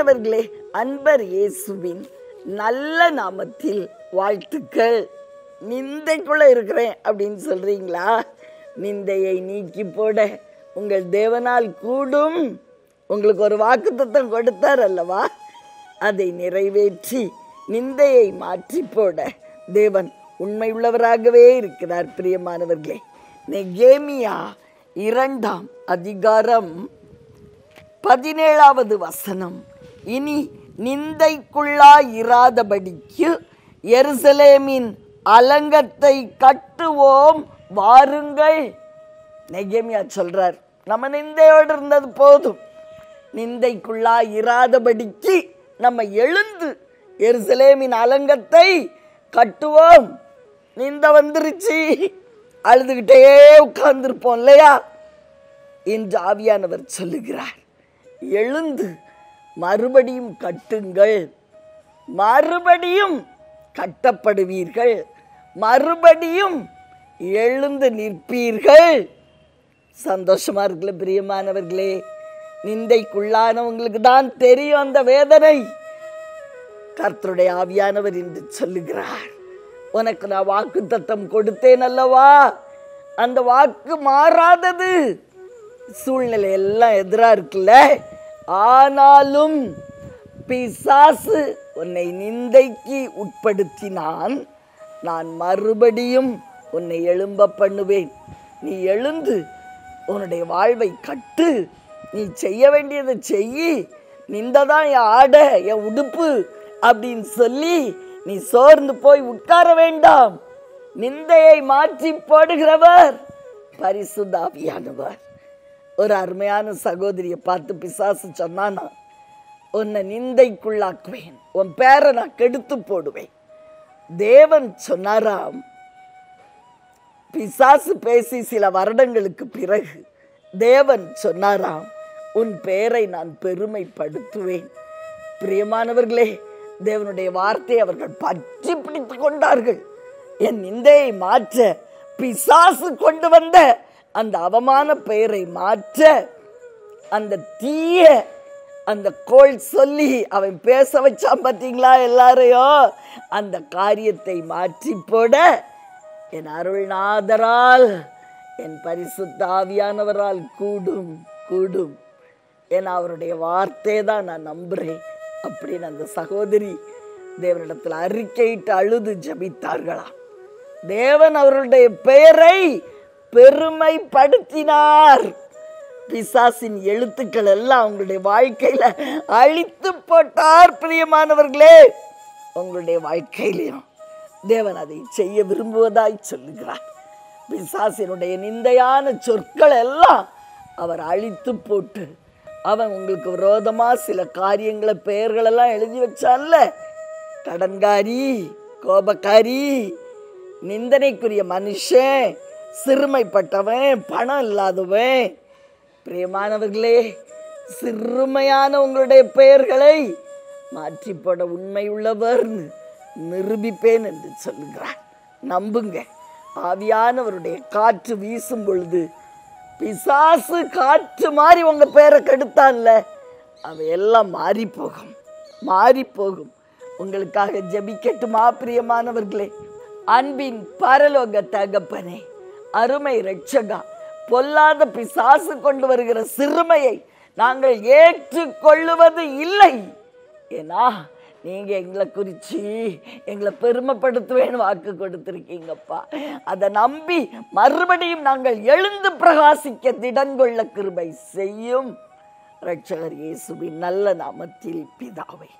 பிரியமானவர்களே, அன்பர் இயேசுவின் நல்ல நாமத்தில் வாழ்த்துக்கள். நிந்தைக்குள்ள இருக்கிறேன் அப்படின்னு சொல்றீங்களா? நிந்தையை நீக்கி போட உங்கள் தேவனால் கூடும். உங்களுக்கு ஒரு வாக்குத்தத்தம் கொடுத்தார் அல்லவா? அதை நிறைவேற்றி நிந்தையை மாற்றி போட தேவன் உண்மை உள்ளவராகவே இருக்கிறார். பிரியமானவர்களே, நெகேமியா 2ஆம் அதிகாரம் 17வது வசனம். இனி நிந்தைக்குள்ளாயிராதபடிக்கு எருசலேமின் அலங்கத்தை கட்டுவோம் வாருங்கள். நெகேமியா சொல்றார், நம்ம நிந்தையோடு இருந்தது போதும், நிந்தைக்குள்ளாயிராதபடிக்கு நம்ம எழுந்து எருசலேமின் அலங்கத்தை கட்டுவோம். நிந்தை வந்துருச்சு, அழுதுகிட்டே உட்கார்ந்துருப்போம் இல்லையா? என்று ஆவியானவர் சொல்லுகிறார், எழுந்து மறுபடியும் கட்டுங்கள், மறுபடியும் கட்டப்படுவீர்கள், மறுபடியும் எழுந்து நிற்பீர்கள். சந்தோஷமா இருக்குல்ல பிரியமானவர்களே? நிந்தைக்குள்ளானவங்களுக்கு தான் தெரியும் அந்த வேதனை. கர்த்தருடைய ஆவியானவர் என்று சொல்லுகிறார், உனக்கு நான் வாக்கு தத்தம் கொடுத்தேன் அல்லவா? அந்த வாக்கு மாறாதது. சூழ்நிலை எல்லாம் எதிரா இருக்குல்ல, ஆனாலும் பிசாசு உன்னை நிந்தைக்கு உட்படுத்தினான், நான் மறுபடியும் உன்னை எழும்ப பண்ணுவேன். நீ எழுந்து உன்னுடைய வாழ்வை கட்டு, நீ செய்ய வேண்டியதை செய்யி. நிந்தைதான் என் ஆடை, என் உடுப்பு அப்படின்னு சொல்லி நீ சோர்ந்து போய் உட்கார வேண்டாம். நிந்தையை மாற்றி போடுகிறவர் பரிசுத்த ஆவியானவர். ஒரு அருமையான சகோதரியை பார்த்து பிசாசு சொன்னானா, உன்னை நிந்தைக்குள்ளாக்குவேன், உன் பேரை நான் கெடுத்து போடுவேன். தேவன் சொன்னாராம், பிசாசு பேசி சில வருடங்களுக்கு பிறகு தேவன் சொன்னாராம், உன் பேரை நான் பெருமைப்படுத்துவேன். பிரியமானவர்களே, தேவனுடைய வார்த்தையை அவர்கள் பற்றி பிடித்து கொண்டார்கள். என் நிந்தையை மாற்ற பிசாசு கொண்டு வந்த அந்த அவமான பெயரை மாற்ற, அந்த தீய அந்த கோள் சொல்லி அவன் பேச வச்சான் பார்த்தீங்களா எல்லாரையும், அந்த காரியத்தை மாற்றி போட என் அருள்நாதரால், என் பரிசுத்த ஆவியானவரால் கூடும் கூடும். ஏன்னா அவருடைய வார்த்தையை தான் நான் நம்புறேன் அப்படின்னு அந்த சகோதரி தேவனிடத்தில் அறிக்கையிட்டு அழுது ஜபித்தார்களாம். தேவன் அவருடைய பெயரை பெருமைப்படுத்தினார். பிசாசின் எழுத்துக்கள் எல்லாம் உங்களுடைய வாழ்க்கையில அழித்து போட்டார். பிரியமானவர்களே, உங்களுடைய வாழ்க்கையிலையும் தேவன் அதை செய்ய விரும்புவதாய் சொல்லுகிறார். பிசாசினுடைய நிந்தையான சொற்கள் எல்லாம் அவர் அழித்து போட்டு, அவன் உங்களுக்கு விரோதமா சில காரியங்களை பெயர்கள் எல்லாம் எழுதி வச்சான்ல, கடன்காரி, கோபக்காரி, நிந்தனைக்குரிய மனுஷன், சிறுமைப்பட்டவன், பணம் இல்லாதவன். பிரியமானவர்களே, சிறுமையான உங்களுடைய பெயர்களை மாற்றி போட உண்மை உள்ளவர் நிரூபிப்பேன் என்று சொல்லுகிறார். நம்புங்க. ஆவியானவருடைய காற்று வீசும் பொழுது, பிசாசு காற்று மாறி உங்க பேரை கெடுத்தான்ல, அவையெல்லாம் மாறி போகும், மாறி போகும். உங்களுக்காக ஜெபிக்கட்டுமா பிரியமானவர்களே? அன்பின் பரலோக தகப்பனே, அருமை இரட்சகா, பொல்லாத பிசாசு கொண்டு வருகிற சிறுமையை நாங்கள் ஏற்றுக்கொள்ளுவது இல்லை. ஏன்னா நீங்க எங்களை குறிச்சு எங்களை பெருமைப்படுத்துவேன்னு வாக்கு கொடுத்திருக்கீங்கப்பா. அதை நம்பி மறுபடியும் நாங்கள் எழுந்து பிரகாசிக்க திடன்கொள்ள கிருபை செய்யும். இரட்சகர் இயேசுவின் நல்ல நாமத்தில் பிதாவே.